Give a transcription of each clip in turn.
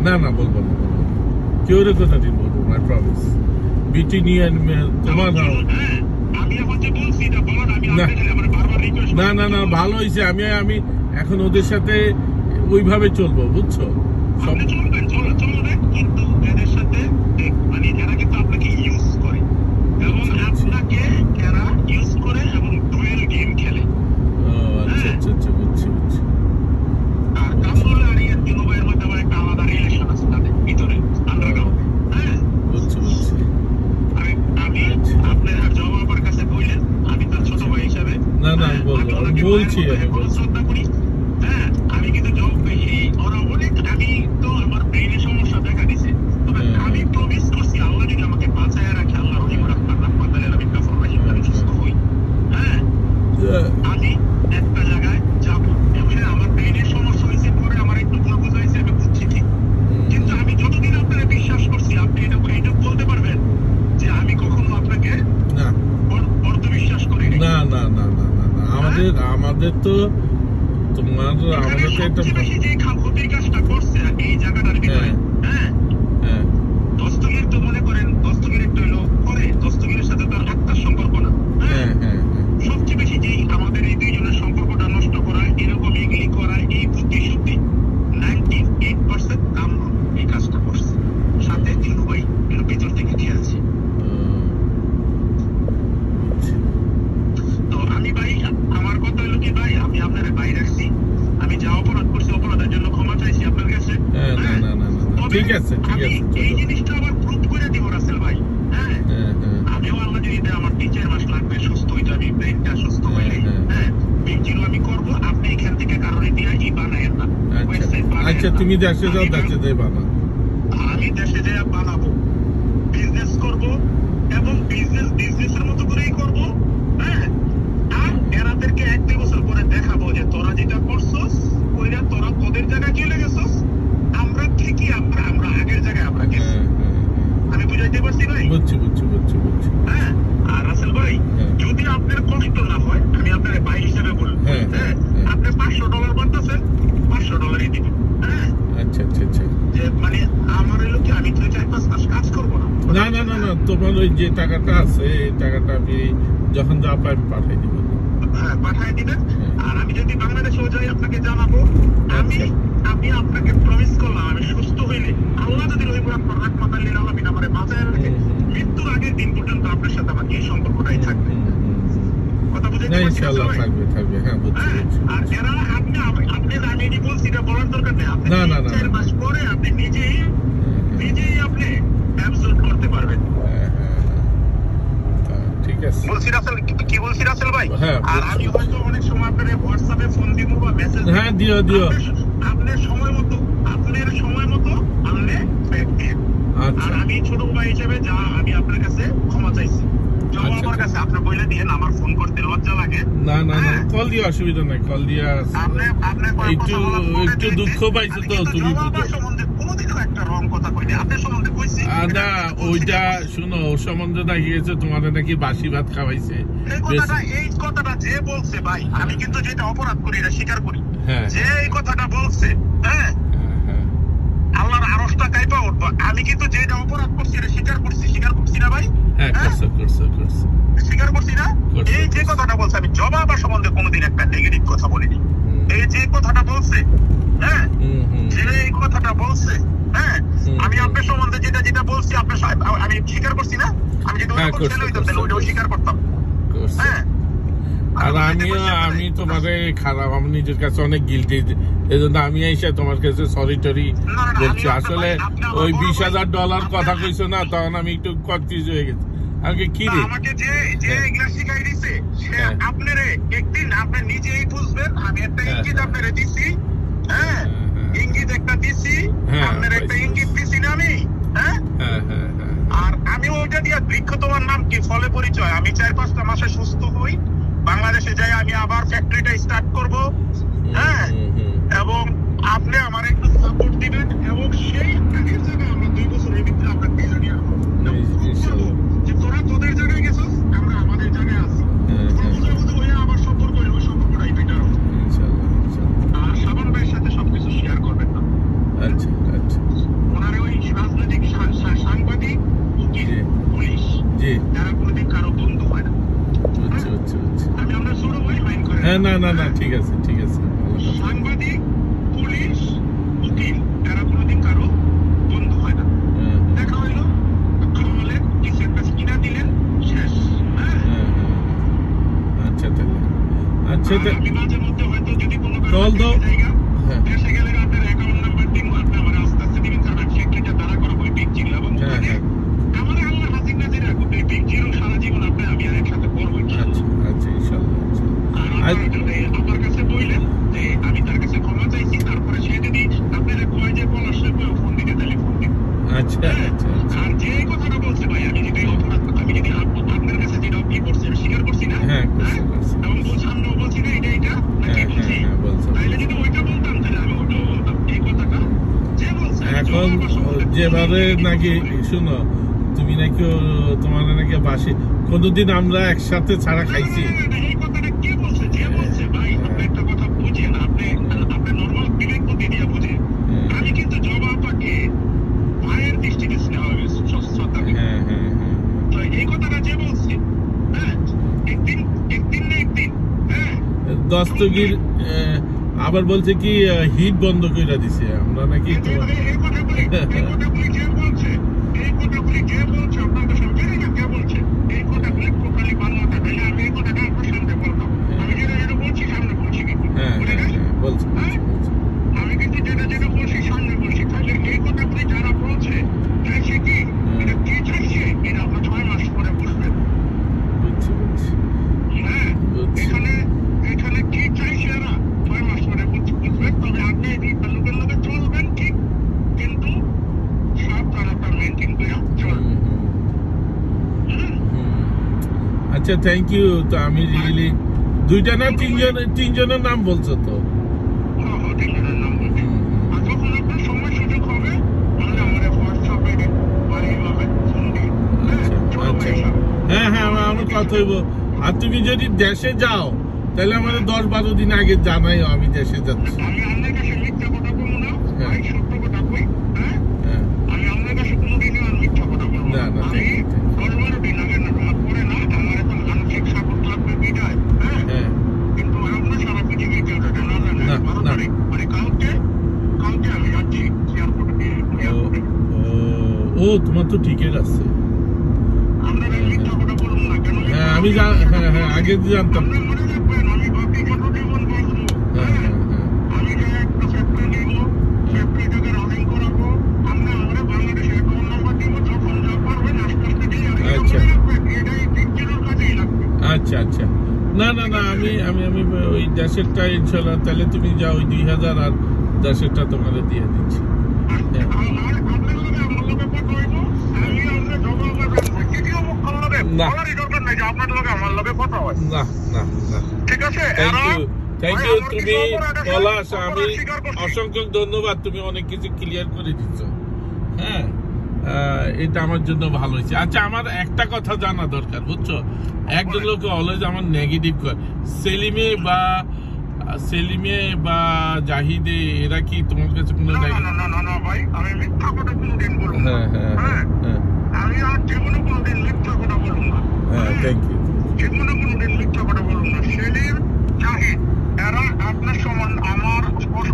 না না বলবো না, কেউ কথা দিন বলবো, my promise. Between you and me তোমার না না না ভালো হয়েছে। আমি এখন ওদের সাথে ওইভাবে চলবো, বুঝছো? কিন্তু এদের সাথে মানে এরা কিন্তু আপনাকে ইউজ করে এবং আপনাকে এরা ইউজ করে এবং ডুয়েল গেম খেলে। আচ্ছা আচ্ছা আচ্ছা, বুঝছি বুঝছি। আর কামরুল আর জুনুবাইয়ের মধ্যে আমার একটা আলাদা রিলেশন আছে তাদের ভিতরে আন্ডারগ্রাউন্ড। হ্যাঁ বুঝছি বুঝছি। আমি আপনার আর জবাবার কাছে বললেন, আমি তার ছোট ভাই হিসাবে না না বলছি শ্রদ্ধা করি। হ্যাঁ আমি কিন্তু ওরা অনেক, আমি তো আমার ব্রেইনের সমস্যা দেখা দিছে, তবে আমি প্রমিস করছি আল্লাহ যদি আমাকে বাঁচায় রাখে, আল্লাহ রহিম রাহমাতুল্লাহ আমি কাফর বাসী আমি সুস্থ হই, হ্যাঁ আমি একটা জায়গায় যাবো। এবারে আমার ব্রেইনের সমস্যা হয়েছে, পরে আমার একটু ভুল বুঝাইছে, আমি বুঝছি ঠিক, কিন্তু আমি যতদিন আপনারা বিশ্বাস করছি আপনি এটা বলতে পারবেন যে আমি কখনো আপনাকে না অর্ধ বিশ্বাস করি না না না না না। আমাদের তো তোমার আমাদের তো একটা বেশি যে ক্ষতির কাজটা করছে এই জায়গাটার ভিতরে, হ্যাঁ দস্তগীর তো মনে করেন দস্তগীর একটা হলো করে, দস্তগীরের সাথে তার আত্মার সম্পর্ক না। হ্যাঁ সবচেয়ে বেশি যেই আমাদের এই দুইজনের সম্পর্কটা নষ্ট করা, এরকম এগুলি করা, এই বুদ্ধি শুদ্ধি 98% কামরুল এই কাজটা করছে, সাথে জুনুবাই এর ভিতর থেকে দিয়ে আছে। তো আমি ভাই আমার কথা হলো কি ভাই, আমি আপনার ভাই রাখছি, আমি যা অপরাধ করছি অপরাধের জন্য ক্ষমা চাইছি আপনার কাছে। ঠিক আছে ঠিক আছে, এই জিনিসটা আবার প্রুভ করে দিব রাসেল ভাই। হ্যাঁ আমিও আল্লাহ যদি আমার 3-4 মাস লাগবে সুস্থ হইতে, আমি ব্রেনটা সুস্থ হইলে হ্যাঁ বিজিরো আমি করব, আপনি এখান থেকে কারণে দিয়ে ই বানায়েন না ওয়েবসাইট বানায়েন। আচ্ছা তুমি দেশে যাও, দেশে যাই বানাও। আমি দেশে যাই বানাবো, বিজনেস করব এবং বিজনেসের মতো করেই করব। হ্যাঁ আর এরাদেরকে 1-2 বছর পরে দেখাবো যে তোরা যেটা করছস ওইটা তোরা তোদের জায়গায় চলে গেছস, আমরা ঠিকই আমরা আগের জায়গায় আমরা গেছি। আমি বুঝাইতে পারছি ভাই? বুঝছি বুঝছি বুঝছি বুঝছি। হ্যাঁ আর রাসেল ভাই যদি আপনার কষ্ট না হয়, আমি আপনার ভাই হিসেবে বলবো, হ্যাঁ আপনি $500 বানতেছেন, $500 দিবেন। হ্যাঁ আচ্ছা আচ্ছা আচ্ছা, যে মানে আমার হলো কি আমি তো 4-5 মাস কাজ করবো না। না না না না, তোমার ওই যে টাকাটা আছে এই টাকাটা আমি যখন যা পাই পাঠিয়ে দিব। হ্যাঁ পাঠিয়ে দিবেন। আর আমি যদি বাংলাদেশেও যাই আপনাকে জানাবো। আমি আপনাকে প্রমিস করলাম আমি সুস্থ হইলে আল্লাহ যদি রহিম রাহমাতুল্লাহ আলামিন আমারে বাঁচায় রাখে, মৃত্যুর আগের দিন পর্যন্ত আপনার সাথে আমার এই সম্পর্কটাই থাকবে। কথা বুঝে না ইনশাআল্লাহ থাকবে থাকবে। হ্যাঁ বুঝছি। আর এরা আপনি আমি যে বলছি এটা বলার দরকার নেই, আপনি 4 মাস পরে আপনি নিজেই আপনি অ্যাবসর্ব করতে পারবেন। ঠিক আছে বলছি রাসেল, কি বলছি রাসেল ভাই? আর আমি হয়তো অনেক সময় আপনার হোয়াটসঅ্যাপে ফোন দিব বা মেসেজ, হ্যাঁ দিও আপনার সময় মতো আপনি ব্যাক দিন। আর আমি ছোট ভাই হিসেবে যা আমি আপনার কাছে ক্ষমা চাইছি, আমার কাছে আপনি বলে দিয়েন, আমার ফোন করতে লজ্জা লাগে। না না না কল দিয়ে অসুবিধা নাই, কল দিয়ে একটু দুঃখ পাইছো তো তুমি সম্বন্ধে কোনোদিনও একটা রং কথা কইনি, আপনার সম্বন্ধে কইছি না ওইটা শুনো, ওর সম্বন্ধে নাকি গেছে তোমাদের নাকি বাসি ভাত খাওয়াইছে। এই কথাটা যে বলছে ভাই, আমি কিন্তু যেটা অপরাধ করি এটা স্বীকার করি, যে এই কথাটা বলছে হ্যাঁ আল্লাহর আরশটা কাইপা উঠবো, আমি কিন্তু যেটা অপরাধ করছি এটা স্বীকার করছি না ভাই? হ্যাঁ করছো স্বীকার করছি না? এই যে কথাটা বলছে আমি জবাবার সম্বন্ধে কোনোদিন একটা নেগেটিভ কথা বলিনি। এই যে কথাটা বলছে হ্যাঁ এই কথাটা বলছে হ্যাঁ আমি আপনার সম্বন্ধে যেটা বলছি আপনার আমি স্বীকার করছি না? আমি যদি ওইটাও স্বীকার করতাম। হ্যাঁ আর আমি তোমারে খারাপ, আমি নিজের কাছে অনেক গিল্টি, এই জন্য আমি এসে তোমার কাছে সরি টরি বলছি। আসলে ওই $20,000 কথা কইছো না, তখন আমি একটু কনফিউজ হয়ে গেছি। আগে কি রে আমাকে যে এগুলা শিখাই দিছে সে আপনারে একদিন আপনি নিজেই বুঝবেন। আমি একটা ইঙ্গিত আপনারে দিছি, হ্যাঁ ইঙ্গিত একটা দিছি, আপনার একটা ইঙ্গিত দিছি না আমি? হ্যাঁ আর আমি ওইটা দিয়া বৃক্ষ তোমার নাম কি ফলে পরিচয়, আমি 4-5টা মাসে সুস্থ হই, বাংলাদেশে যাই আমি আবার ফ্যাক্টরিটা স্টার্ট করব। হ্যাঁ এবং আপনি আমার একটু সাপোর্ট দিবেন এবং সেই আগের জায়গায় আমরা 2 বছরের ভিতরে আমরা বিলিয়নিয়ার হব, যে তোরা তোদের জায়গায় গেছিস আমরা আমাদের জায়গায় আছি, আবার সম্পর্ক ওই সম্পর্কটাই বেটার হবে ইনশাআল্লাহ। আর শাবান ভাইয়ের সাথে সবকিছু শেয়ার করবেন না। আচ্ছা রাজনৈতিক সাংবাদিক, উকিল, পুলিশ, যারা কোনোদিন কারো বন্ধু হয় না। আমি আমরা ছোট ভাই মাইন্ড করে। হ্যাঁ, না ঠিক আছে। সাংবাদিক, পুলিশ, উকিল, যারা কোনোদিন কারো বন্ধু হয় না। দেখা হইলো, খাওয়ালেন, কিছু একটা কিনা দিলেন, শেষ। আমি মাঝে মধ্যে হয়তো যদি কোনো জায়গা দেশে গেলে আপনার অ্যাকাউন্ট নাম্বার দিব, আপনি আমার আস্তে আস্তে দিবেন, কারণ আমি সেক্রেটারি দ্বারা করা হয় বিগ জিরো, এবং আমার আল্লাহ হাজির নাজির রাখুন এই বিগ জিরো সারা জীবন আপনি আমি আর একসাথে করবো। আমার কাছে বললেন যে আমি তার কাছে ক্ষমা চাইছি, তারপরে সে যদি আপনাদের কয় যে পলাশ ফোন দিতে তাহলে ফোন দিন। আর যে কথাটা বলছে ভাই, আমি যদি অপরাধ, আমি যদি আপনার কাছে যেটা কি করছি আমি স্বীকার করছি না, এবং সামনেও বলছি না এটা নাকি বলছি, তাইলে যদি ওইটা বলতাম তাহলে আমি ওইটাও বলতাম। এই কথাটা যে বলছে এখন যেভাবে নাকি শুনো, তুমি নাকি তোমার নাকি বাসি কোনদিন আমরা একসাথে ছাড়া খাইছি। এই কথাটা কে বলছে? যে বলছে ভাই, আপনি একটা কথা বুঝেন, আপনি নর্মাল বিবেক বুদ্ধি দিয়ে বুঝেন। আমি কিন্তু জবাবটাকে মায়ের দৃষ্টিতে নেওয়া হয়েছে, শ্রদ্ধা। তো এই কথাটা যে বলছে, হ্যাঁ, একদিন না একদিন, হ্যাঁ, দস্তগীর আবার বলছে কি হিট বন্ধ করে দিছে আমরা নাকি। এই কথাগুলি যে বলছে, আপনার কাছে আমি জানি না কে বলছে, এই কথাগুলি টোটালি বানোয়াটা। তাহলে আমি এই কথাটা আপনার সামনে বলতাম, আমি যেটা বলছি সামনে বলছি কিন্তু আমি কিন্তু যেটা বলছি সামনে বলছি। তাহলে এই কথাগুলি যারা বলছে চাইছে কি, এটা কি চাইছে, এটা আমরা 6 মাস পরে বুঝবেন। হ্যাঁ, এখানে কি চাইছে এরা 6 মাস পরে বুঝবেন। তবে আপনি এই লোকের লোকে চলবেন ঠিক, কিন্তু সাবধানতা মেনটেন করে চলবেন। আচ্ছা, থ্যাংক ইউ। তো আমি রিয়েলি 2টা না 3জনের নাম বলছো তো? 3জনের নাম বলছি। আর যখন আপনার সময় সুযোগ হবে তাহলে আমাদের হোয়াটসঅ্যাপে বা এইভাবে ফোন দিন। হ্যাঁ, আমার কথা হইব। আর তুমি যদি দেশে যাও তাহলে আমাদের 10-12 দিন আগে জানাইও আমি দেশে যাচ্ছি। আমি আপনার কাছে মিথ্যা কথা বলবো না, ভাই সত্য কথা কই। হ্যাঁ, আমি আপনার কাছে কোনোদিনও আর মিথ্যা কথা বলবো না। আমি 10-12 দিন আগে না পরে না, আমার এখন মানসিক সাপোর্ট লাগবে বিদায়। হ্যাঁ, কিন্তু আপনার সারা পৃথিবী কেউ এটা না জানে। 12 তারিখ মানে কালকে আমি যাচ্ছি এয়ারপোর্টে। ও তোমার তো টিকিট আছে। আপনারা মিথ্যা কথা বলুন না কেন? হ্যাঁ, আমি আগে জানতাম। মনে রাখবেন, আমি বাকি যত জীবন বাঁচবো, আমি যে একটা ফ্যাক্টরি নিব, ফ্যাক্টরিটাকে রানিং করাবো, আমরা বাংলাদেশের অ্যাকাউন্ট নাম্বার দিব, যখন যা পারবেন আস্তে আস্তে দিয়ে যাবেন। মনে রাখবেন, এটাই বিজ্ঞানের কাজেই লাগবে। আচ্ছা। না, আমি ওই দেশেরটা ইনশাল্লাহ। তাহলে তুমি যাও, ওই 2000 আর দেশেরটা তোমাকে দিয়ে দিচ্ছি। তুমি পলাশ, আমি অসংখ্য ধন্যবাদ। তুমি অনেক কিছু ক্লিয়ার করে দিচ্ছ। হ্যাঁ, এটা আমার জন্য ভালো হয়েছে। আচ্ছা, আমার একটা কথা জানা দরকার, বুঝছো? একজন লোক অলওয়েজ আমার নেগেটিভ করে। সেলিমে বা জাহিদে, এরা কি তোমার কাছে কোনো না ভাই, আমি মিথ্যা কথা কোনোদিন বলবো না। আমি আর জীবনে কোনোদিন মিথ্যা কথা বলবো না। Thank you. জীবনে কোনোদিন মিথ্যা কথা বলবো না। সেলিম, জাহিদ, এরা আপনার সমান। আমার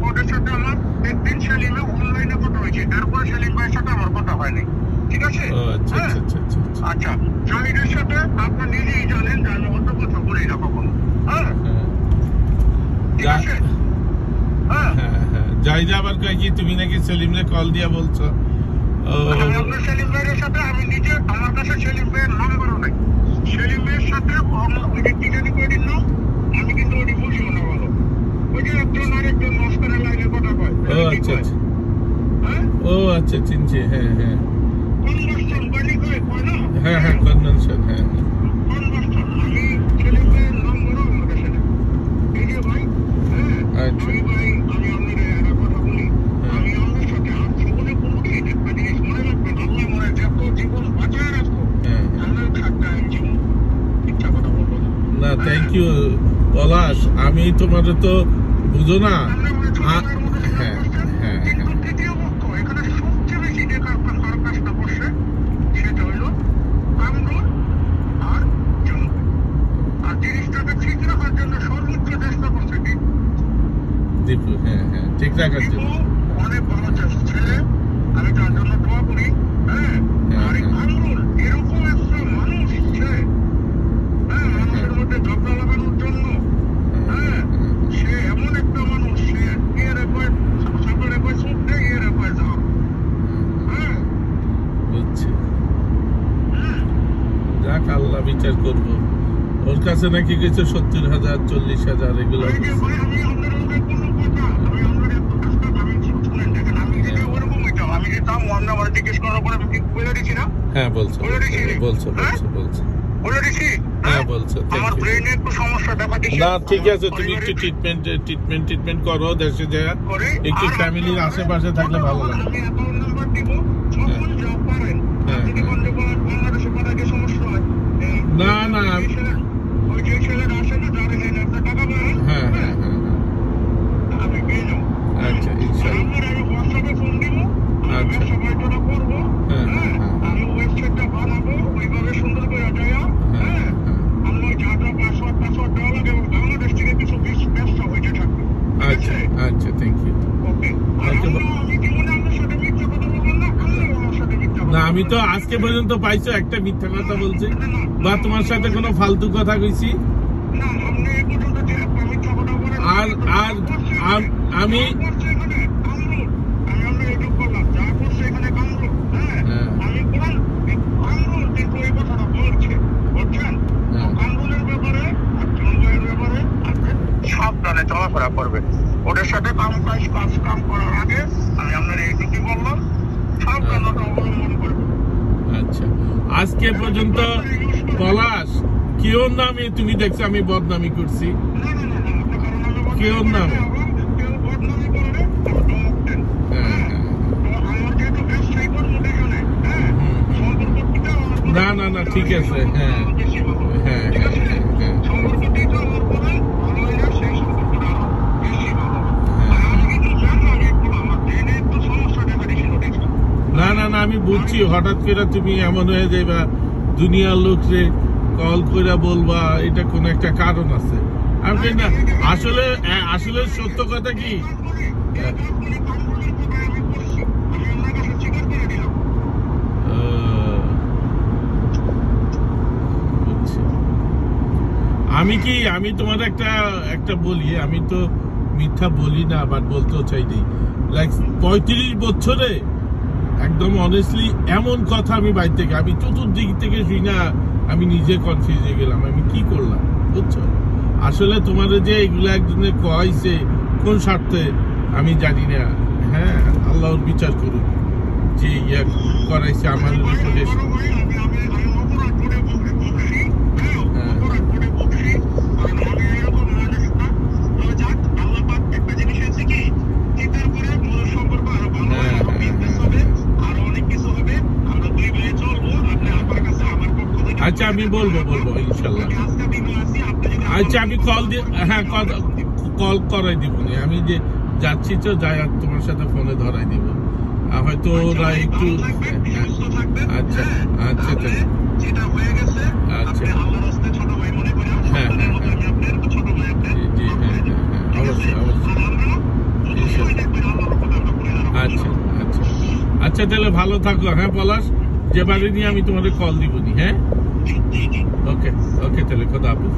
ওদের সাথে আমার একদিন সেলিমে অনলাইনে কথা হয়েছে, এরপরে সেলিম ভাইয়ের সাথে আমার কথা হয়নি। ঠিক আছে? আচ্ছা, জাহিদের সাথে আপনি নিজেই জানেন যে আমি অন্য কথা বলি না কখনো। হ্যাঁ, ঠিক আছে। জাহিদ আবার কয় কি তুমি নাকি সেলিমরে কল দিয়া বলছো? আপনার সেলিম ভাইয়ের সাথে আমি নিজে, আমার কাছে সেলিম ভাইয়ের নাম্বারও নাই। সেলিম ভাইয়ের সাথে আমি কিন্তু ওটি বুঝিও না ভালো। ওই যে একজন আরেকজন মাস্টারের লাইনে কথা কয়। আচ্ছা, চিনছি। কনভার্সন বাড়ি কয় না? কনভেনশন। কনভার্সন। আমি সেলিম ভাইয়ের নাম্বারও আমার কাছে নেই। এই যে ভাই, আমি আপনাদের একটা কথা বলি, আমি আপনার সাথে আর জীবনে কোনোদিন একটা জিনিস মনে রাখবেন, আল্লাহ মনে যত জীবন বাঁচায় রাখবো, আমার একটা জীবন মিথ্যা কথা বলবো না। থ্যাংক ইউ পলাশ। আমি তোমার তো বুঝো না। কিন্তু তৃতীয় পক্ষ এখানে সবচেয়ে বেশি বেকার দেখার জন্য। অনেক ভালো ছেলে, আমি তার জন্য দোয়া করি। হ্যাঁ, আর এই কামরুল এরকম একটা মানুষ সে, হ্যাঁ, মানুষের মধ্যে ঝগড়া লাগানোর জন্য, হ্যাঁ, সে এমন একটা মানুষ, সে এর কয় সকলে কয় চোখ দেয়, এর কয় যাও। হ্যাঁ, বুঝছি। যাক, আল্লাহ বিচার করবো। ওর কাছে নাকি কিছু 70,000 40,000 এগুলো। এই যে ভাই, আমি আপনার লোকে কোনো কথা, আমি আপনার একটু কাজটা আমি শুনেন, দেখেন আমি যদি ওরকম হইতাম, আমি যেতাম অন্য আমার জিজ্ঞেস করার পরে আমি কি বলে দিচ্ছি না? হ্যাঁ বলছো বলে দিচ্ছি। বলছো হ্যাঁ? বলছো বলছো বলে দিচ্ছি। হ্যাঁ বলছো। আমার ব্রেনে একটু সমস্যা দেখা দিচ্ছে। না ঠিক আছে, তুমি একটু ট্রিটমেন্ট করো দেশে যা, একটু ফ্যামিলির আশেপাশে থাকলে ভালো লাগে। আমি অ্যাকাউন্ট নাম্বার দিব, যখন যা পারেন যদি বাংলাদেশে পাঠাতে সমস্যা হয়, না না ওই যে ছেলেরা আসে না, যার এখানে একটা টাকা পায়, হ্যাঁ হ্যাঁ হ্যাঁ আমি পেয়ে যাবো। আচ্ছা ইনশাআল্লাহ। আমি হোয়াটসঅ্যাপে ফোন দিব, আমি আচ্ছা। সবাইটা করবো। হ্যাঁ হ্যাঁ, আমি ওয়েবসাইটটা বানাবো ওইভাবে সুন্দর করে যাইয়া। হ্যাঁ, আমি ওই যা যা পাসওয়ার্ড দেওয়া লাগে এবং বাংলাদেশ থেকে কিছু ব্যবসা হইতে থাকবে। আচ্ছা আচ্ছা, থ্যাংক ইউ। ওকে, আর আমি জীবনে আপনার সাথে মিথ্যা কথা বলবো না, আপনিও আমার সাথে মিথ্যা কথা না, আমি তো আজকে পর্যন্ত পাইছো একটা মিথ্যা কথা বলছি বা তোমার সাথে কোনো ফালতু কথা কইছি? না, আপনি এই পর্যন্ত যে একটা মিথ্যা কথা বলেন। আর আর আমি আমরা এটুক করলাম, যা করছে এখানে কামরুল। হ্যাঁ, আমি বললাম কামরুল কিন্তু এই কথাটা বলছে, বুঝছেন? কামরুলের ব্যাপারে আর জনগণের ব্যাপারে আপনি সাবধানে চলাফেরা করবেন। ওদের সাথে কাম করার আগে আমি আপনার এইটুকুই বললাম, সাবধানতা অবলম্বন করবেন। আচ্ছা, আজকে পর্যন্ত পলাশ কেউ নামে তুমি দেখছো আমি বদনামি করছি? কেউ নামে না না না, ঠিক আছে। হ্যাঁ হ্যাঁ হ্যাঁ হ্যাঁ না না না, আমি বুঝছি হঠাৎ করে তুমি এমন হয়ে যাইবা, দুনিয়ার লোকরে কল করে বলবা, এটা কোন একটা কারণ আছে। আমি না, আসলে আসলে সত্য কথা কি, আমি তোমার একটা বলি, আমি তো মিথ্যা বলি না, বাট বলতেও চাই নেই। লাইক 35 বছরে একদম অনেস্টলি এমন কথা আমি বাইর থেকে, আমি চতুর্দিক থেকে শুই না, আমি নিজে কনফিউজ হয়ে গেলাম আমি কি করলাম, বুঝছো? আসলে তোমার যে এগুলো একজনে কয়েছে কোন স্বার্থে আমি জানি না। হ্যাঁ, আল্লাহর বিচার করুন যে ইয়া করাইছে আমার রেপুটেশন। আচ্ছা, আমি বলবো ইনশাল্লাহ। আচ্ছা, আমি কল দিয়ে, হ্যাঁ কল করাই দিব, আমি যে যাচ্ছি তো যাই, আর তোমার সাথে ফোনে ধরাই দিব, হয়তো ওরা একটু। আচ্ছা আচ্ছা আচ্ছা, হ্যাঁ হ্যাঁ হ্যাঁ, জি হ্যাঁ হ্যাঁ হ্যাঁ, অবশ্যই অবশ্যই। আচ্ছা আচ্ছা আচ্ছা, তাহলে ভালো থাকো। হ্যাঁ পলাশ, যে বাড়ি নিয়ে আমি তোমাদের কল দিব নি। হ্যাঁ, ওকে ওকে, তাহলে খোদা হাফেজ।